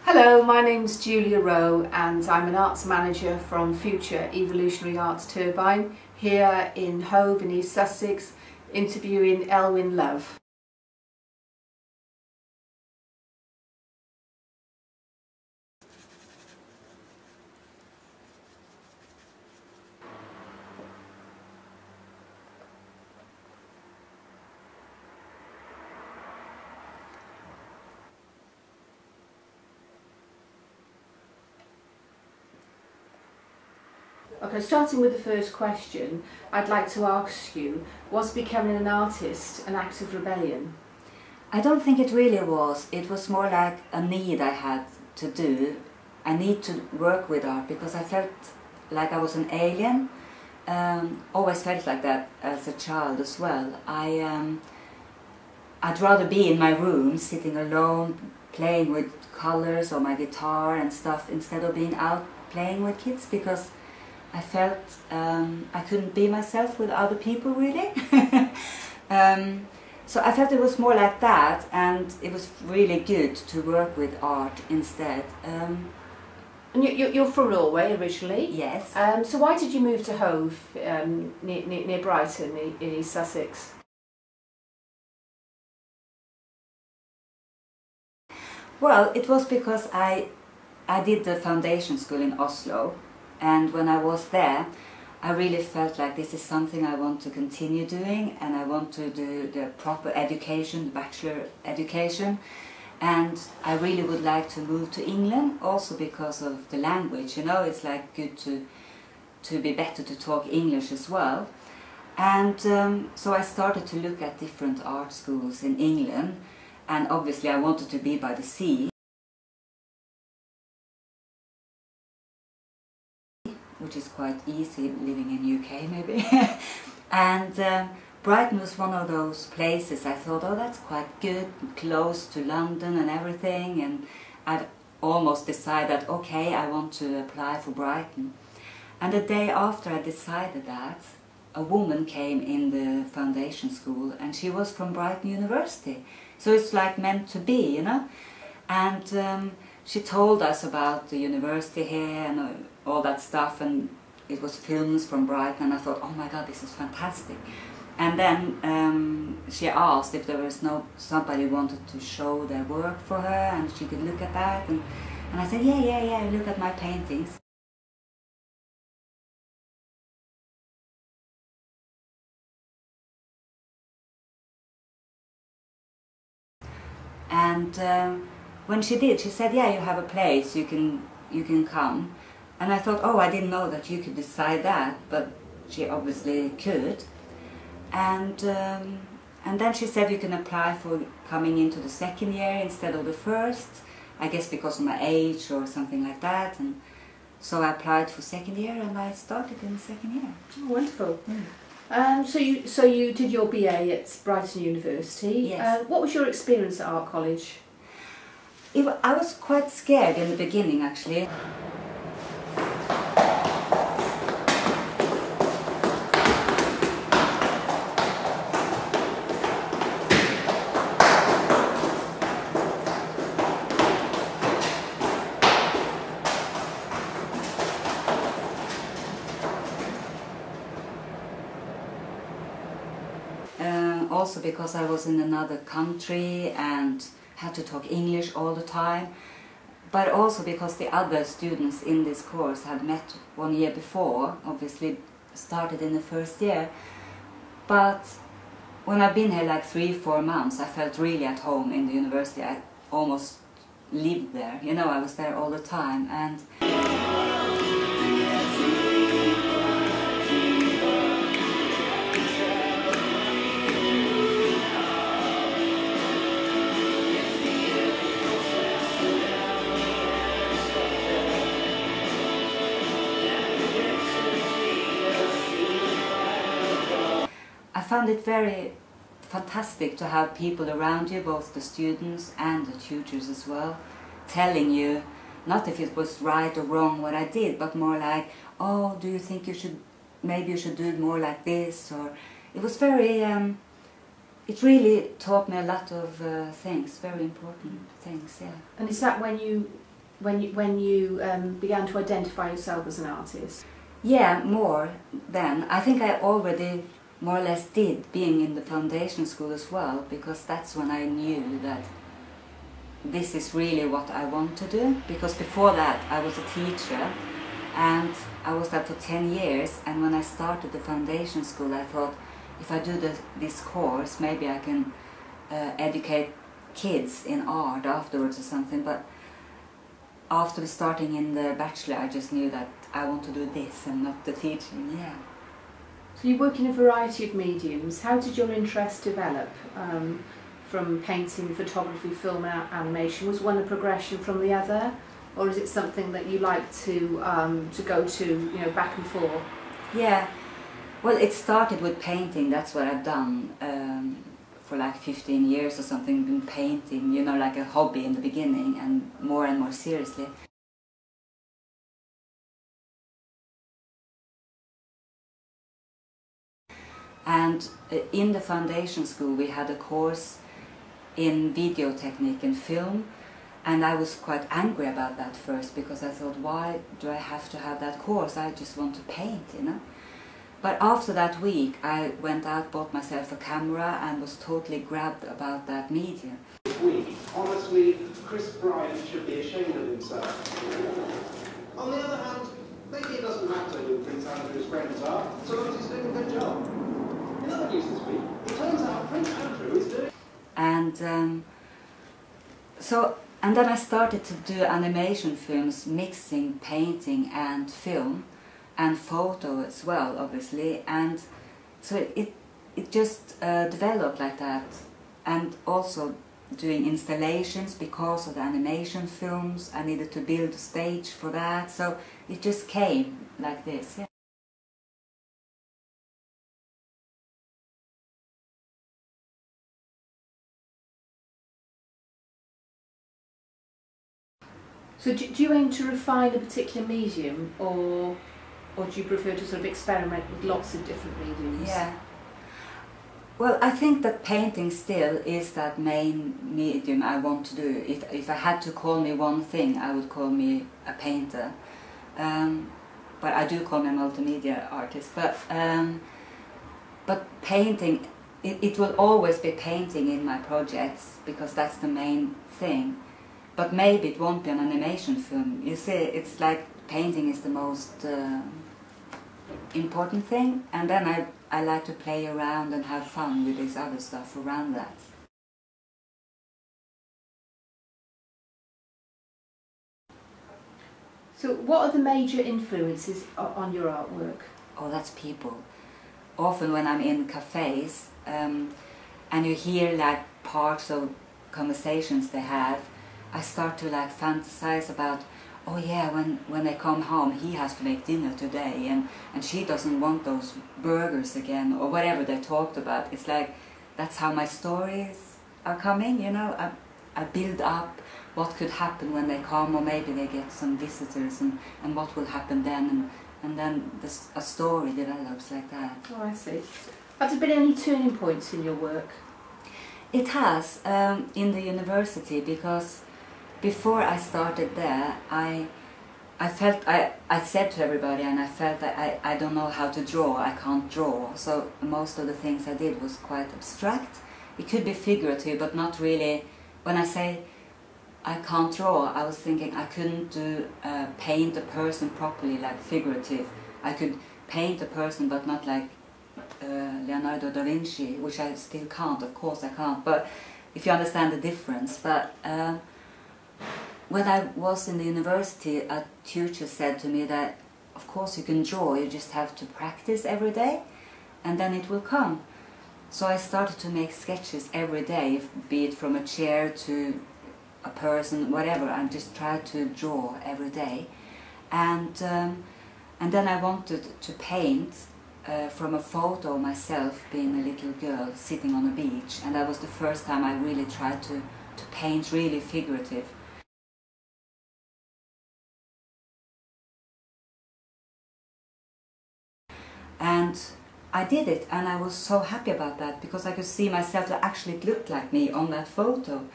Hello, my name's Julia Rowe and I'm an arts manager from Future Evolutionary Arts Turbine here in Hove in East Sussex, interviewing Winlove. Okay, starting with the first question, I'd like to ask you, was becoming an artist an act of rebellion? I don't think it really was. It was more like a need I had to do. I need to work with art because I felt like I was an alien. Always felt like that as a child as well. I'd rather be in my room, sitting alone, playing with colors or my guitar and stuff, instead of being out playing with kids, because I felt I couldn't be myself with other people, really. So I felt it was more like that, and it was really good to work with art instead. And you're from Rowe originally? Yes. So why did you move to Hove, near Brighton, in East Sussex? Well, it was because I did the foundation school in Oslo, and when I was there I really felt like this is something I want to continue doing, and I want to do the proper education, the bachelor education, and I really would like to move to England also because of the language, you know, it's like good to be better to talk English as well. And so I started to look at different art schools in England, and obviously I wanted to be by the sea, which is quite easy living in UK maybe. And Brighton was one of those places I thought, oh, that's quite good, close to London and everything, and I'd almost decided, okay, I want to apply for Brighton. And the day after I decided that, a woman came in the foundation school, and she was from Brighton University, so it's like meant to be, you know. And she told us about the university here and all that stuff, and it was films from Brighton, and I thought, oh my god, this is fantastic. And then she asked if there was somebody wanted to show their work for her, and she could look at that, and I said, yeah, look at my paintings. And when she did, she said, yeah, you have a place, you can come. And I thought, oh, I didn't know that you could decide that, but she obviously could. And then she said you can apply for coming into the second year instead of the first, I guess because of my age or something like that. And so I applied for second year, and I started in the second year. Oh, wonderful. Mm. So you did your BA at Brighton University. Yes. What was your experience at art college? I was quite scared in the beginning, actually. Also because I was in another country and had to talk English all the time, but also because the other students in this course had met 1 year before, obviously started in the first year. But when I've been here like 3-4 months, I felt really at home in the university. I almost lived there, you know, I was there all the time. And I found it very fantastic to have people around you, both the students and the tutors as well, telling you, not if it was right or wrong what I did, but more like, oh, do you think maybe you should do it more like this? Or it was very, it really taught me a lot of things, very important things, yeah. And is that when you when you began to identify yourself as an artist? Yeah, more then. I think I already more or less did, being in the foundation school as well, because that's when I knew that this is really what I want to do. Because before that I was a teacher, and I was that for 10 years, and when I started the foundation school I thought, if I do this course, maybe I can educate kids in art afterwards or something. But after starting in the bachelor, I just knew that I want to do this and not the teaching. Yeah. So you work in a variety of mediums. How did your interest develop from painting, photography, film and animation? Was one a progression from the other, or is it something that you like to go to, you know, back and forth? Yeah, well, it started with painting. That's what I've done for like 15 years or something, been painting, you know, like a hobby in the beginning, and more seriously. And in the foundation school we had a course in video technique and film, and I was quite angry about that first, because I thought, why do I have to have that course? I just want to paint, you know. But after that week I went out, bought myself a camera, and was totally grabbed about that medium. Honestly, Chris Bryant should be ashamed of himself. On the other hand, maybe it doesn't matter who Prince Andrew's friends are, so long as he's doing a good job. In other news this week, it turns out Prince Andrew is doing... And and then I started to do animation films, mixing painting and film, and photo as well, obviously. And so it just developed like that. And also doing installations because of the animation films. I needed to build a stage for that, so it just came like this. Yeah. So do you aim to refine a particular medium, or do you prefer to sort of experiment with lots of different mediums? Yeah. Well, I think that painting still is that main medium I want to do. If I had to call me one thing, I would call me a painter. But I do call me a multimedia artist. But painting, it will always be painting in my projects, because that's the main thing. But maybe it won't be an animation film. You see, it's like painting is the most important thing, and then I like to play around and have fun with this other stuff around that. So what are the major influences on your artwork? Oh, that's people. Often when I'm in cafes and you hear like parts of conversations they have, I start to like fantasize about, oh yeah, when they come home he has to make dinner today, and she doesn't want those burgers again, or whatever they talked about. It's like, that's how my stories are coming, you know. I build up what could happen when they come, or maybe they get some visitors, and what will happen then, and then a story develops like that. Oh, I see. Have there been any turning points in your work? It has, in the university, because before I started there, I said to everybody, and I felt that I don't know how to draw, I can't draw. So most of the things I did was quite abstract. It could be figurative, but not really. When I say I can't draw, I was thinking I couldn't paint a person properly, like figurative. I could paint a person, but not like Leonardo da Vinci, which I still can't, of course I can't, but if you understand the difference. But when I was in the university, a tutor said to me that, of course you can draw, you just have to practice every day, and then it will come. So I started to make sketches every day, be it from a chair to a person, whatever. I just tried to draw every day. And then I wanted to paint from a photo of myself being a little girl sitting on a beach, and that was the first time I really tried to paint really figurative. And I did it, and I was so happy about that, because I could see myself that actually it looked like me on that photo.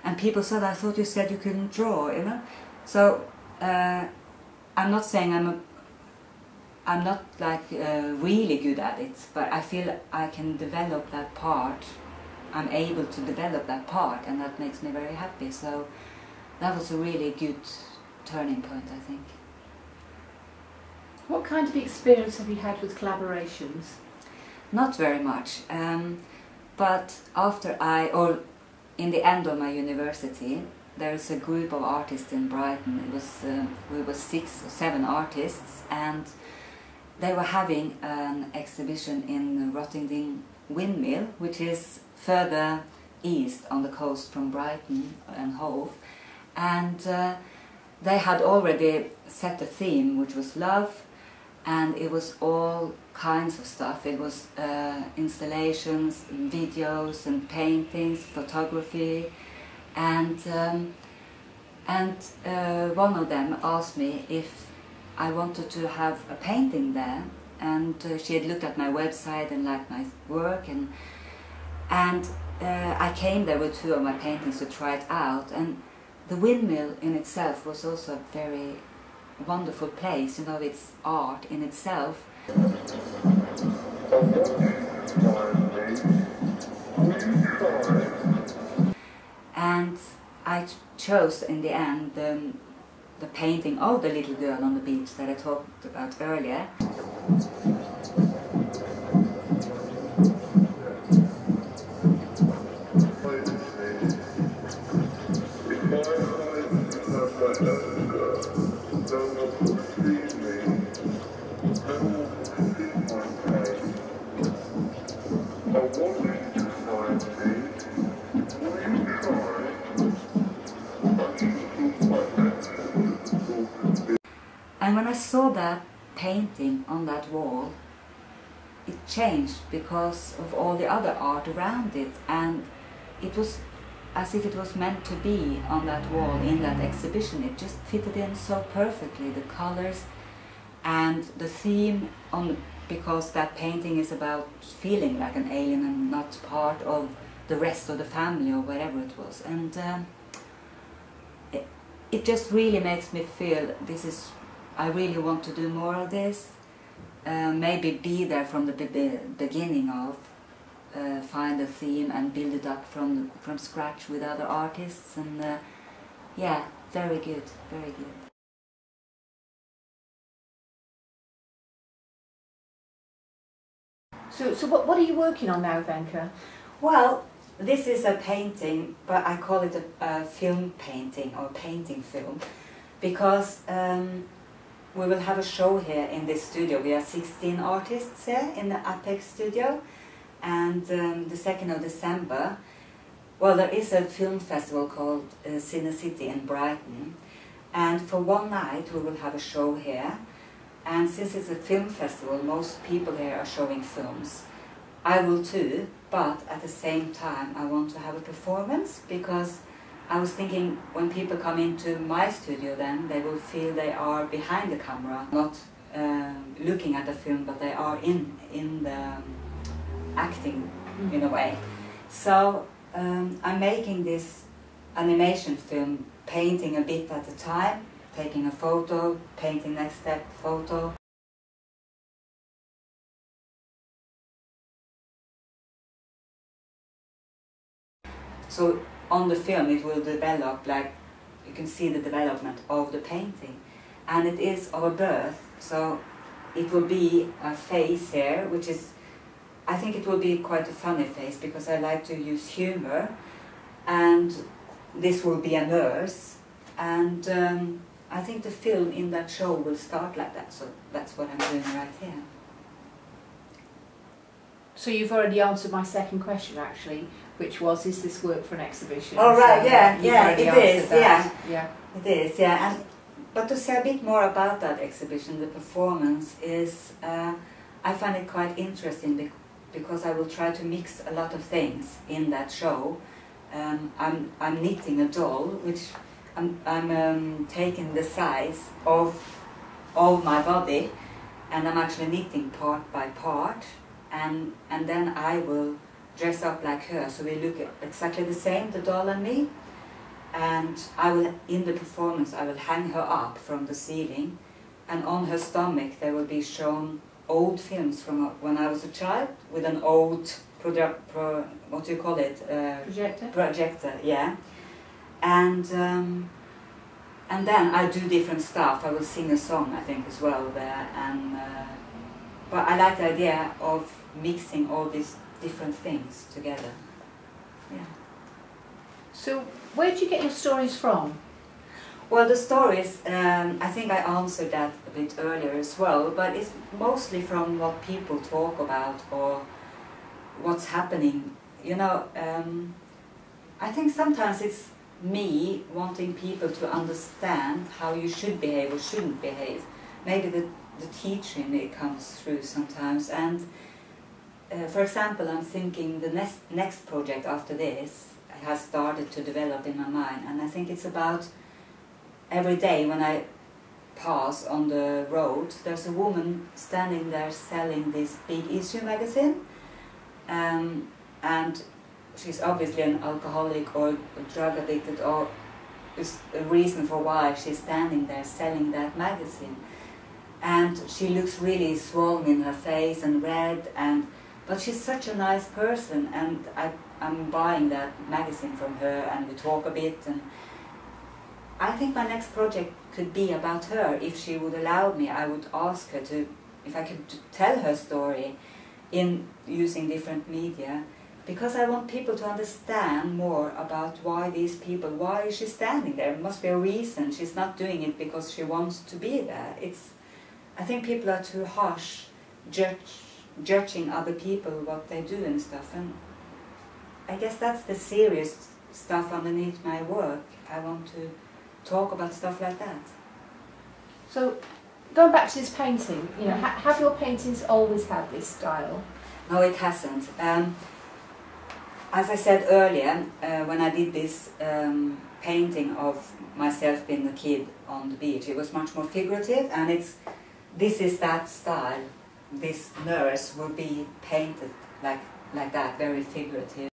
And people said, I thought you said you couldn't draw, you know. So I'm not saying I'm not like really good at it, but I feel I can develop that part. I'm able to develop that part, and that makes me very happy. So that was a really good turning point, I think. What kind of experience have you had with collaborations? Not very much, but or in the end of my university, there's a group of artists in Brighton. It was we were 6 or 7 artists, and they were having an exhibition in Rottingdean Windmill, which is further east on the coast from Brighton and Hove, and they had already set a theme, which was love, and it was all kinds of stuff. It was installations, videos and paintings, photography, and one of them asked me if I wanted to have a painting there, and she had looked at my website and liked my work, and I came there with 2 of my paintings to try it out. And the windmill in itself was also a very wonderful place, you know, it's art in itself. And I chose in the end the painting of the little girl on the beach that I talked about earlier. And when I saw that painting on that wall, it changed because of all the other art around it, and it was as if it was meant to be on that wall in that exhibition. It just fitted in so perfectly, the colors and the theme, because that painting is about feeling like an alien and not part of the rest of the family or whatever it was. And it just really makes me feel I really want to do more of this, maybe be there from the beginning of, find a theme and build it up from scratch with other artists, and yeah, very good, very good. So what are you working on now, Wenche? Well, this is a painting, but I call it a film painting or painting film, because we will have a show here in this studio. We are 16 artists here in the Apex studio, and the 2nd of December, well, there is a film festival called Cine City in Brighton, and for one night we will have a show here. And since it's a film festival, most people here are showing films. I will too, but at the same time I want to have a performance, because I was thinking when people come into my studio, then they will feel they are behind the camera, not looking at the film, but they are in the acting in a way. So I'm making this animation film, painting a bit at a time, taking a photo, painting next step, photo. So on the film it will develop, like you can see the development of the painting, and it is of a birth, so it will be a face here, which is, I think it will be quite a funny face because I like to use humor, and this will be a nurse, and I think the film in that show will start like that, so that's what I'm doing right here. So you've already answered my second question, actually, which was, is this work for an exhibition? Oh right, so, yeah, it is, yeah. It is, yeah. But to say a bit more about that exhibition, the performance is, I find it quite interesting because I will try to mix a lot of things in that show. I'm knitting a doll, which I'm taking the size of my body, and I'm actually knitting part by part, and then I will dress up like her, so we look exactly the same, the doll and me. and I will, in the performance, I will hang her up from the ceiling, and on her stomach there will be shown old films from when I was a child with an old what do you call it? Projector? Projector, yeah. And then I do different stuff. I will sing a song, I think, as well there. And but I like the idea of mixing all these different things together. Yeah. So, where do you get your stories from? Well, the stories, I think I answered that a bit earlier as well, but it's mostly from what people talk about or what's happening. You know, I think sometimes it's me wanting people to understand how you should behave or shouldn't behave. Maybe the teaching in it comes through sometimes. And for example, I'm thinking the next project after this has started to develop in my mind, and I think it's about every day when I pass on the road, there's a woman standing there selling this big issue magazine, and she's obviously an alcoholic or a drug addicted, or is a reason for why she's standing there selling that magazine. And she looks really swollen in her face and red, but she's such a nice person, and I'm buying that magazine from her, and we talk a bit, and I think my next project could be about her. If she would allow me, I would ask her if I could tell her story in using different media, because I want people to understand more about why these people, why is she standing there? There must be a reason. She's not doing it because she wants to be there. I think people are too harsh, judging other people, what they do and stuff, and I guess that's the serious stuff underneath my work. I want to talk about stuff like that. So, going back to this painting, you know, have your paintings always had this style? No, it hasn't. As I said earlier, when I did this painting of myself being a kid on the beach, it was much more figurative, and this is that style. This nurse will be painted like that, very figurative.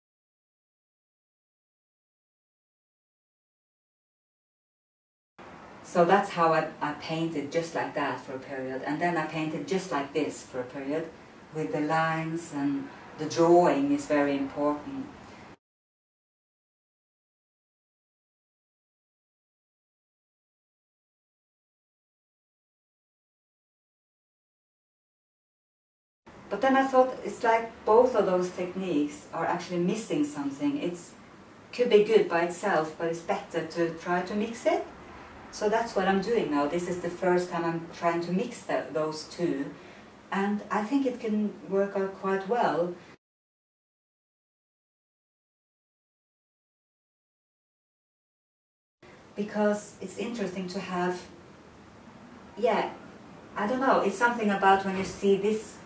So that's how I painted just like that for a period, and then I painted just like this for a period, with the lines, and the drawing is very important. But then I thought it's like both of those techniques are actually missing something. It could be good by itself, but it's better to try to mix it. So that's what I'm doing now. This is the first time I'm trying to mix those two, and I think it can work out quite well. Because it's interesting to have, yeah, I don't know, it's something about when you see this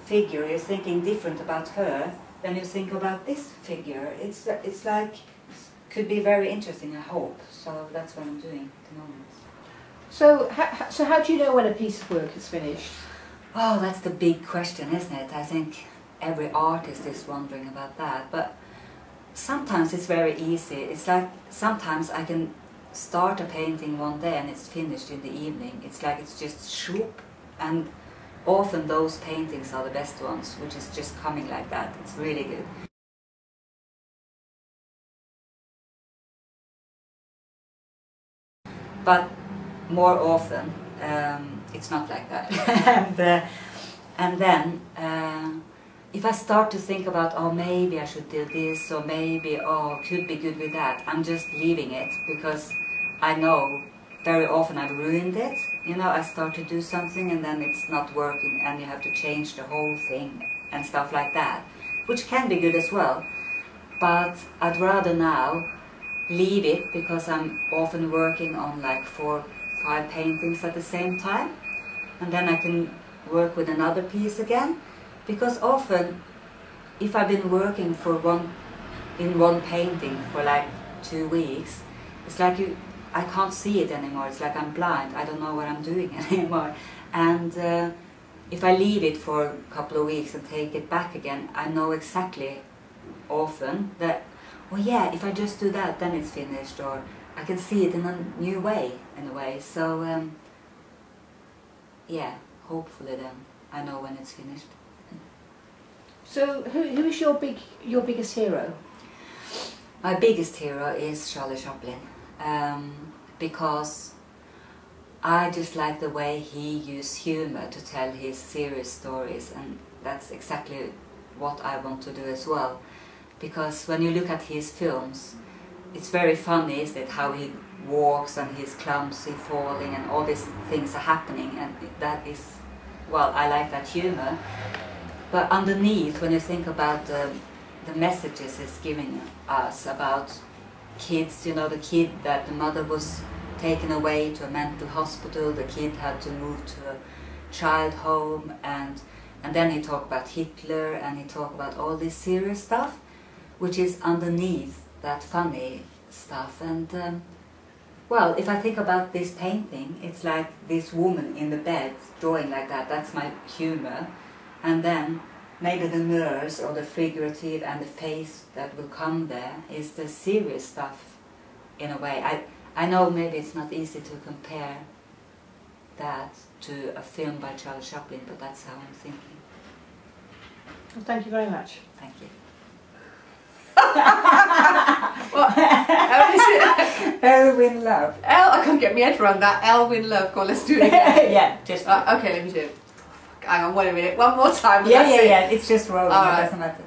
figure, you're thinking different about her than you think about this figure. It's like, could be very interesting, I hope. So that's what I'm doing at the moment. So how do you know when a piece of work is finished? Oh, that's the big question, isn't it? I think every artist is wondering about that. But sometimes it's very easy. It's like sometimes I can start a painting one day and it's finished in the evening. It's like it's just swoop, and often those paintings are the best ones, which is just coming like that. It's really good. But more often, it's not like that. and then, if I start to think about, oh, maybe I should do this, or maybe, oh, could be good with that, I'm just leaving it, because I know very often I've ruined it. You know, I start to do something and then it's not working, and you have to change the whole thing and stuff like that, which can be good as well. But I'd rather now leave it, because I'm often working on like 4 or 5 paintings at the same time, and then I can work with another piece again. Because often, if I've been working in one painting for like 2 weeks, it's like I can't see it anymore. It's like I'm blind. I don't know what I'm doing anymore. And if I leave it for a couple of weeks and take it back again, I know exactly often that, well, yeah, if I just do that, then it's finished, or I can see it in a new way, in a way. So yeah, hopefully then I know when it's finished. So who is your biggest hero? My biggest hero is Charlie Chaplin, because I just like the way he used humor to tell his serious stories, and that's exactly what I want to do as well. Because when you look at his films, it's very funny, isn't it, how he walks and he's clumsy, falling, and all these things are happening, and that is, well, I like that humor. But underneath, when you think about the messages it's giving us about kids, you know, the kid that the mother was taken away to a mental hospital, the kid had to move to a child home, and then he talked about Hitler, and he talked about all this serious stuff, which is underneath that funny stuff. And well, if I think about this painting, it's like this woman in the bed drawing like that, that's my humor. And then maybe the nurse or the figurative and the face that will come there is the serious stuff in a way. I know maybe it's not easy to compare that to a film by Charlie Chaplin, but that's how I'm thinking. Well, thank you very much. Thank you. What? How is it? Winlove. I can't get my head around that. Winlove. Go on, let's do it again. Yeah, just... okay, let me do it. Hang on, wait a minute. One more time. Yeah, it's just rolling, All it right. doesn't matter.